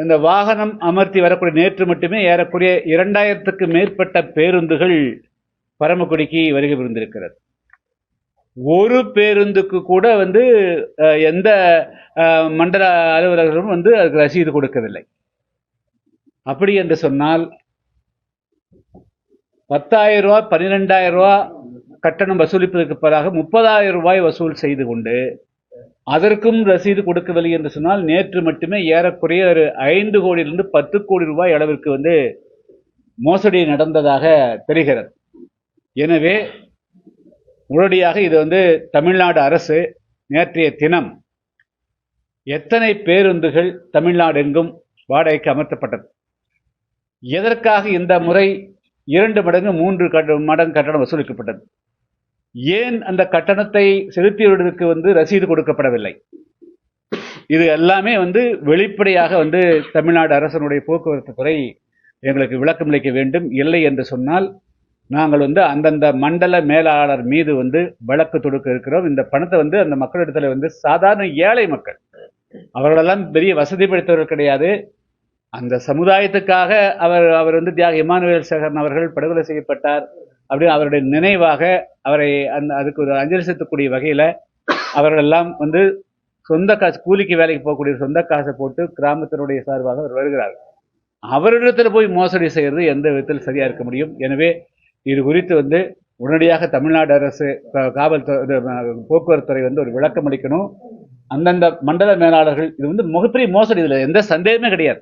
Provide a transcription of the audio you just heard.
இந்த வாகனம் அமர்த்தி வரக்கூடிய நேற்று மட்டுமே ஏறக்குறைய 2000க்கு மேற்பட்ட பேருந்துகள் பரமக்குடிக்கு வருகை புரிந்திருக்கிறது. ஒரு பேருந்துக்கு கூட எந்த மண்டல அலுவலர்களும் அதுக்கு ரசீது கொடுக்கவில்லை. அப்படி என்று சொன்னால் 10,000 ரூபாய் 12,000 ரூபாய் கட்டணம் வசூலிப்பதற்கு பதிலாக 30,000 ரூபாய் வசூல் செய்து கொண்டு அதற்கும் ரசீது கொடுக்கவில்லை என்று சொன்னால் நேற்று மட்டுமே ஏறக்குறைய ஒரு 5 கோடியிலிருந்து 10 கோடி ரூபாய் அளவிற்கு மோசடி நடந்ததாக தெரிகிறது. எனவே உடனடியாக இது தமிழ்நாடு அரசு நேற்றைய தினம் எத்தனை பேருந்துகள் தமிழ்நாடு எங்கும் வாடகைக்கு அமர்த்தப்பட்டது, எதற்காக இந்த முறை 2 மடங்கு 3 மடங்கு கட்டணம் வசூலிக்கப்பட்டது, ஏன் அந்த கட்டணத்தை செலுத்தியவர்களுக்கு ரசீது கொடுக்கப்படவில்லை, இது எல்லாமே வெளிப்படையாக தமிழ்நாடு அரசனுடைய போக்குவரத்து துறை எங்களுக்கு விளக்கம் அளிக்க வேண்டும். இல்லை என்று சொன்னால் நாங்கள் அந்தந்த மண்டல மேலாளர் மீது வழக்கு தொடுக்க இருக்கிறோம். இந்த பணத்தை அந்த மக்களிடத்துல சாதாரண ஏழை மக்கள், அவர்களெல்லாம் பெரிய வசதி படைத்தவர்கள் கிடையாது. அந்த சமுதாயத்துக்காக அவர் தியாக இமானுவேல் சேகரன் அவர்கள் படுகொலை செய்யப்பட்டார். அப்படி அவருடைய நினைவாக அவரை அதுக்கு ஒரு அஞ்சலி செலுத்தக்கூடிய வகையில் அவர்களெல்லாம் சொந்த காசு, கூலிக்கு வேலைக்கு போகக்கூடிய சொந்த காசை போட்டு கிராமத்தினுடைய சார்பாக அவர் வருகிறார்கள். அவரிடத்தில் போய் மோசடி செய்கிறது எந்த விதத்தில் சரியா இருக்க முடியும்? எனவே இது குறித்து உடனடியாக தமிழ்நாடு அரசு காவல்துறை போக்குவரத்துறை ஒரு விளக்கம் அளிக்கணும். அந்தந்த மண்டல மேலாளர்கள் இது மிகப்பெரிய மோசடி, இதில் எந்த சந்தேகமே கிடையாது.